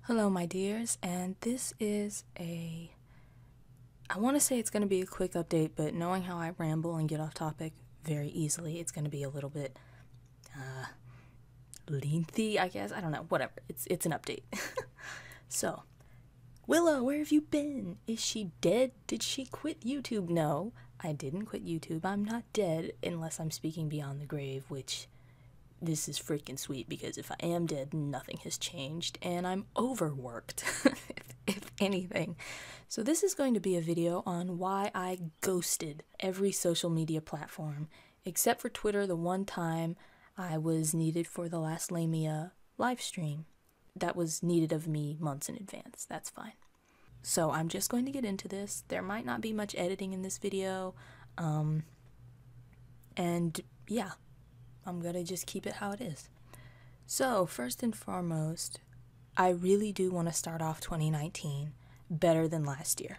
Hello, my dears, and this is I want to say it's going to be a quick update, but knowing how I ramble and get off topic very easily, it's going to be a little bit, lengthy, I guess. I don't know, whatever. It's an update. So, Willow, where have you been? Is she dead? Did she quit YouTube? No, I didn't quit YouTube. I'm not dead unless I'm speaking beyond the grave, which this is freaking sweet because if I am dead, nothing has changed and I'm overworked, if anything. So this is going to be a video on why I ghosted every social media platform, except for Twitter the one time I was needed for the last Lamia live stream. That was needed of me months in advance. That's fine. So I'm just going to get into this. There might not be much editing in this video. And yeah. I'm gonna just keep it how it is. So, first and foremost, I really do want to start off 2019 better than last year.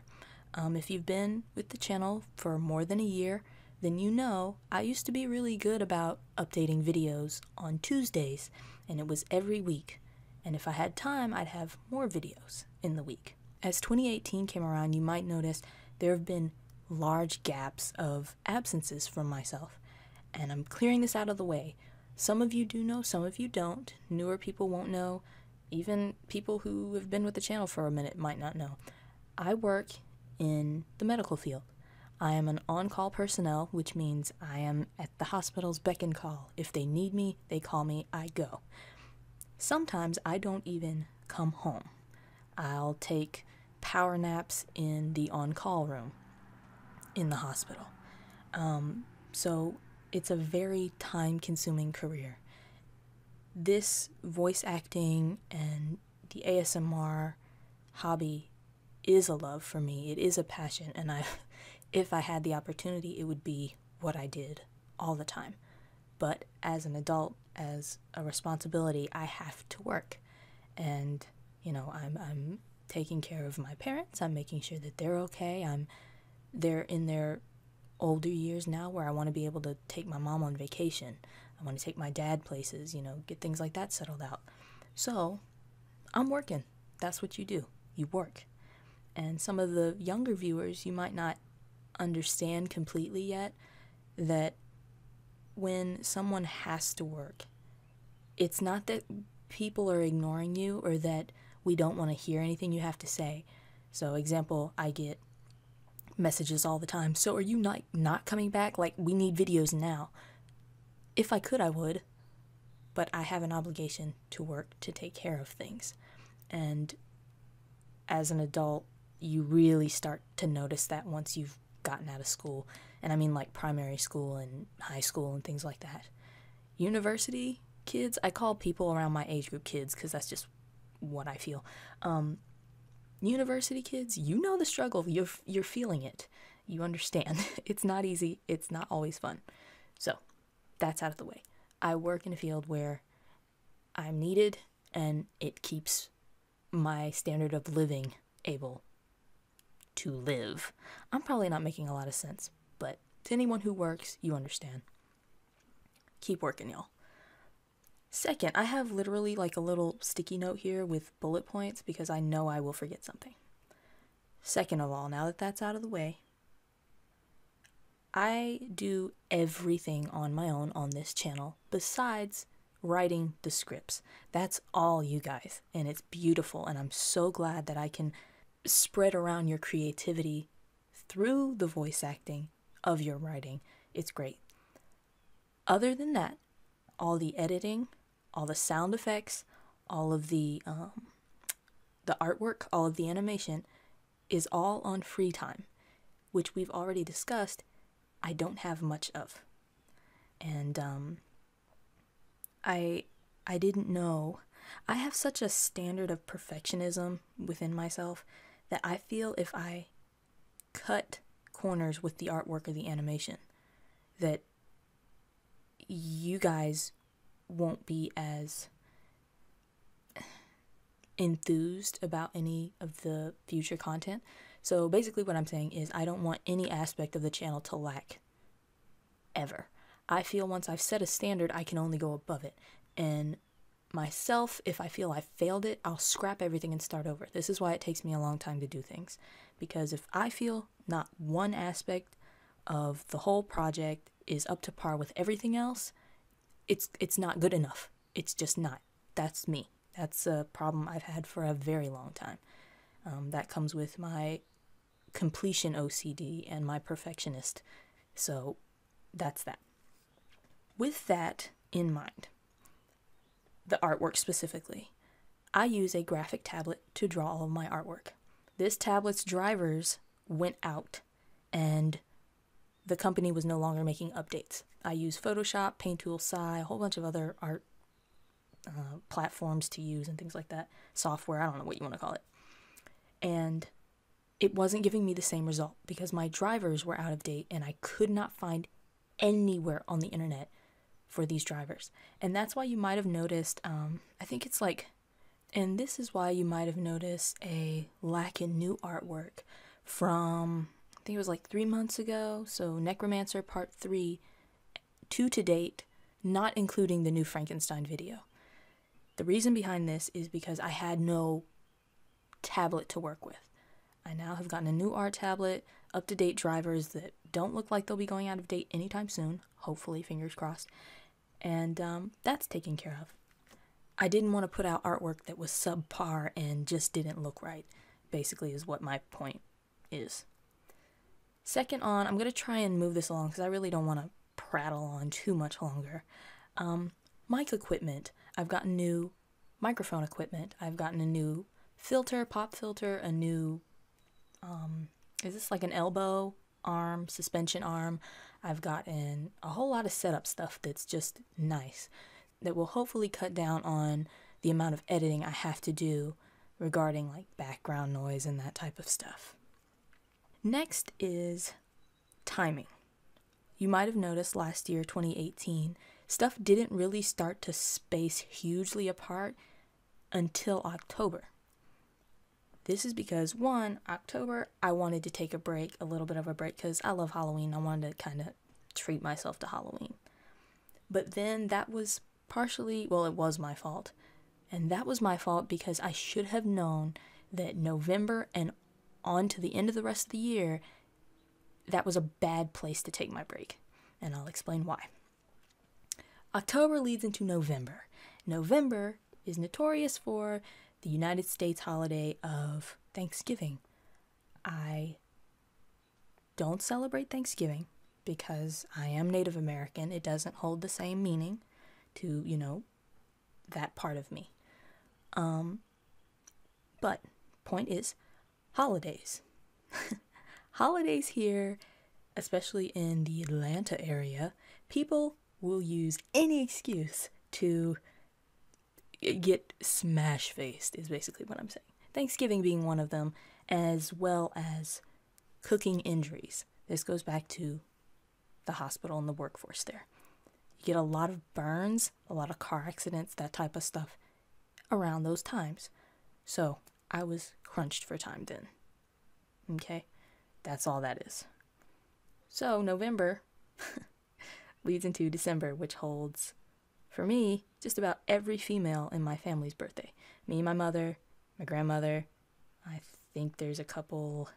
If you've been with the channel for more than a year, then you know I used to be really good about updating videos on Tuesdays, and it was every week. And if I had time, I'd have more videos in the week. As 2018 came around, you might notice there have been large gaps of absences from myself. And I'm clearing this out of the way. Some of you do know, some of you don't. Newer people won't know. Even people who have been with the channel for a minute might not know. I work in the medical field. I am an on-call personnel, which means I am at the hospital's beck and call. If they need me, they call me, I go. Sometimes I don't even come home. I'll take power naps in the on-call room in the hospital. So it's a very time-consuming career. This voice acting and the ASMR hobby is a love for me. It is a passion, and if I had the opportunity, it would be what I did all the time. But as an adult, as a responsibility, I have to work. And, you know, I'm taking care of my parents. I'm making sure that they're okay. They're in their older years now where I want to be able to take my mom on vacation. I want to take my dad places, you know, get things like that settled out. So I'm working. That's what you do. You work. And some of the younger viewers, you might not understand completely yet that when someone has to work, it's not that people are ignoring you or that we don't want to hear anything you have to say. So example, I get messages all the time. So are you not coming back? Like, we need videos now. If I could, I would. But I have an obligation to work to take care of things. And as an adult, you really start to notice that once you've gotten out of school. And I mean like primary school and high school and things like that. University kids, I call people around my age group kids because that's just what I feel. University kids, you know the struggle. You're feeling it. You understand. It's not easy. It's not always fun. So that's out of the way. I work in a field where I'm needed and it keeps my standard of living able to live. I'm probably not making a lot of sense, but to anyone who works, you understand. Keep working, y'all. Second, I have literally like a little sticky note here with bullet points because I know I will forget something. Second of all, now that that's out of the way, I do everything on my own on this channel besides writing the scripts. That's all you guys, and it's beautiful, and I'm so glad that I can spread around your creativity through the voice acting of your writing. It's great. Other than that, all the editing, all the sound effects, all of the artwork, all of the animation is all on free time, which we've already discussed I don't have much of. And I didn't know. I have such a standard of perfectionism within myself that I feel if I cut corners with the artwork or the animation, that you guys won't be as enthused about any of the future content. So basically what I'm saying is I don't want any aspect of the channel to lack ever. I feel once I've set a standard, I can only go above it. And myself, if I feel I failed it, I'll scrap everything and start over. This is why it takes me a long time to do things. Because if I feel not one aspect of the whole project is up to par with everything else, it's not good enough. It's just not. That's me. That's a problem I've had for a very long time. That comes with my completion OCD and my perfectionist. So that's that. With that in mind, the artwork specifically, I use a graphic tablet to draw all of my artwork. This tablet's drivers went out and the company was no longer making updates. I use Photoshop, Paint Tool, a whole bunch of other art platforms to use and things like that. Software, I don't know what you want to call it. And it wasn't giving me the same result because my drivers were out of date and I could not find anywhere on the internet for these drivers. And that's why you might have noticed, I think it's like, and this is why you might have noticed a lack in new artwork from, I think it was like 3 months ago. So Necromancer Part 3 to date, not including the new Frankenstein video. The reason behind this is because I had no tablet to work with. I now have gotten a new art tablet, up-to-date drivers that don't look like they'll be going out of date anytime soon, hopefully, fingers crossed, and that's taken care of. I didn't want to put out artwork that was subpar and just didn't look right, basically is what my point is. Second on, I'm going to try and move this along because I really don't want to prattle on too much longer. Mic equipment. I've gotten new microphone equipment. I've gotten a new filter, pop filter, a new, is this like an elbow arm, suspension arm? I've gotten a whole lot of setup stuff that's just nice, that will hopefully cut down on the amount of editing I have to do regarding like background noise and that type of stuff. Next is timing. You might have noticed last year, 2018, stuff didn't really start to space hugely apart until October. This is because, one, October, I wanted to take a little bit of a break, because I love Halloween. I wanted to kind of treat myself to Halloween. But then that was partially, well, it was my fault. And that was my fault because I should have known that November and on to the end of the rest of the year, that was a bad place to take my break. And I'll explain why. October leads into November. November is notorious for the United States holiday of Thanksgiving. I don't celebrate Thanksgiving because I am Native American. It doesn't hold the same meaning to, that part of me. But point is, holidays. Holidays here, especially in the Atlanta area, people will use any excuse to get smash-faced is basically what I'm saying. Thanksgiving being one of them, as well as cooking injuries. This goes back to the hospital and the workforce there. You get a lot of burns, a lot of car accidents, that type of stuff around those times. So I was crunched for time then. Okay? That's all that is. So November leads into December, which holds, for me, just about every female in my family's birthday. Me, my mother, my grandmother. I think there's a couple.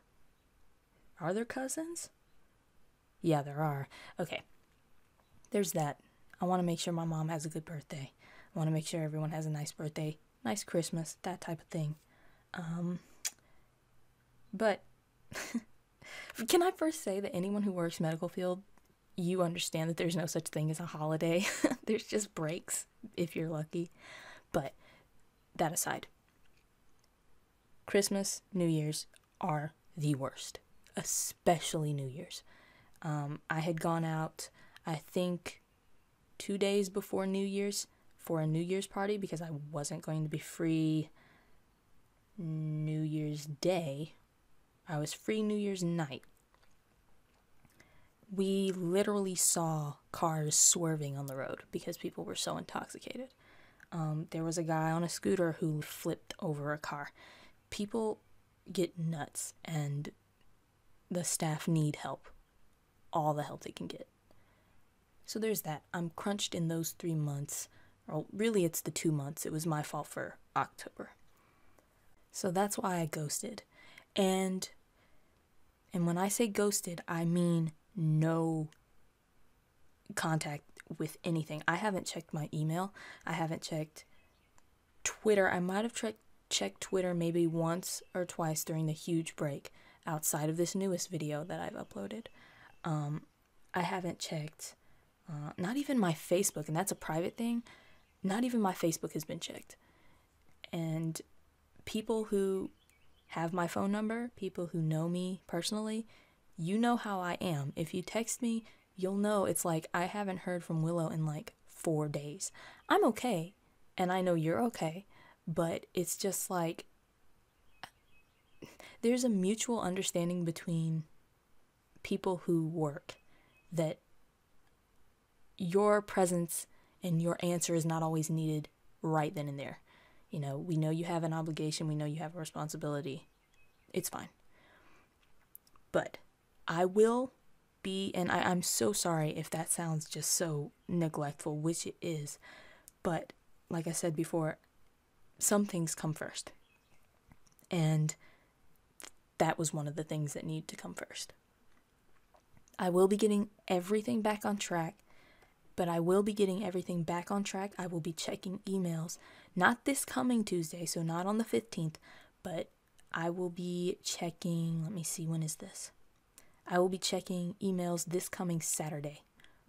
Are there cousins? Yeah, there are. Okay. There's that. I want to make sure my mom has a good birthday. I want to make sure everyone has a nice birthday, nice Christmas, that type of thing. But can I first say that anyone who works medical field, you understand that there's no such thing as a holiday. There's just breaks, if you're lucky. But that aside, Christmas, New Year's are the worst, especially New Year's. I had gone out, I think, 2 days before New Year's for a New Year's party because I wasn't going to be free New Year's Day. I was free New Year's night. We literally saw cars swerving on the road because people were so intoxicated. There was a guy on a scooter who flipped over a car. People get nuts, and the staff need help. All the help they can get. So there's that. I'm crunched in those 3 months Well, really, it's the 2 months. It was my fault for October. So that's why I ghosted. And when I say ghosted, I mean no contact with anything. I haven't checked my email. I haven't checked Twitter. I might have checked Twitter maybe once or twice during the huge break outside of this newest video that I've uploaded. I haven't checked not even my Facebook, and that's a private thing. Not even my Facebook has been checked. And people who have my phone number, people who know me personally, you know how I am. If you text me, you'll know it's like I haven't heard from Willow in like 4 days. I'm okay, and I know you're okay, but it's just like there's a mutual understanding between people who work that your presence and your answer is not always needed right then and there. You know, we know you have an obligation, we know you have a responsibility. It's fine. But I will be, and I'm so sorry if that sounds just so neglectful, which it is. But like I said before, some things come first. And that was one of the things that needed to come first. I will be getting everything back on track. But I will be getting everything back on track. I will be checking emails. Not this coming Tuesday, so not on the 15th. But I will be checking, let me see, when is this? I will be checking emails this coming Saturday,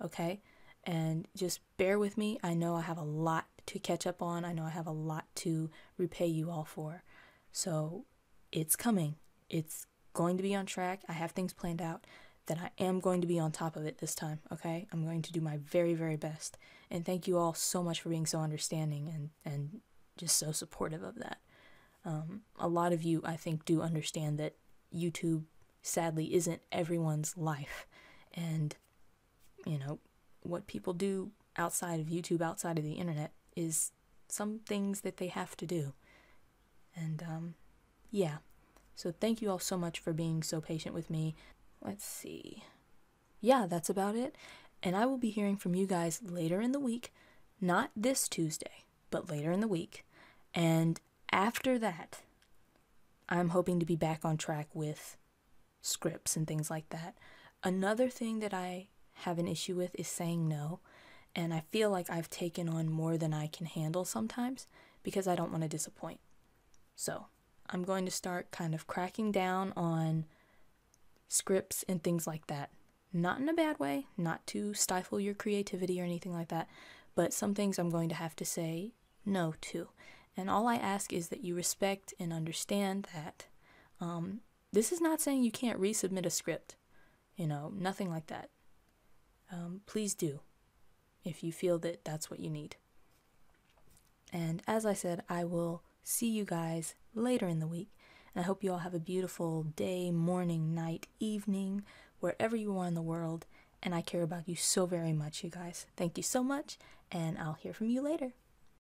okay? And just bear with me. I know I have a lot to catch up on. I know I have a lot to repay you all for. So it's coming. It's going to be on track. I have things planned out that I am going to be on top of it this time, okay? I'm going to do my very, very best. And thank you all so much for being so understanding and just so supportive of that. A lot of you, I think, do understand that YouTube, sadly, isn't everyone's life. And, you know, what people do outside of YouTube, outside of the internet, is some things that they have to do. And, yeah. So thank you all so much for being so patient with me. Let's see. Yeah, that's about it. And I will be hearing from you guys later in the week. Not this Tuesday, but later in the week. And after that, I'm hoping to be back on track with scripts and things like that. Another thing that I have an issue with is saying no. And I feel like I've taken on more than I can handle sometimes because I don't want to disappoint. So I'm going to start kind of cracking down on scripts and things like that. Not in a bad way, not to stifle your creativity or anything like that, but some things I'm going to have to say no to. And all I ask is that you respect and understand that this is not saying you can't resubmit a script, you know, nothing like that. Please do, if you feel that that's what you need. And as I said, I will see you guys later in the week. And I hope you all have a beautiful day, morning, night, evening, wherever you are in the world. And I care about you so very much, you guys. Thank you so much, and I'll hear from you later.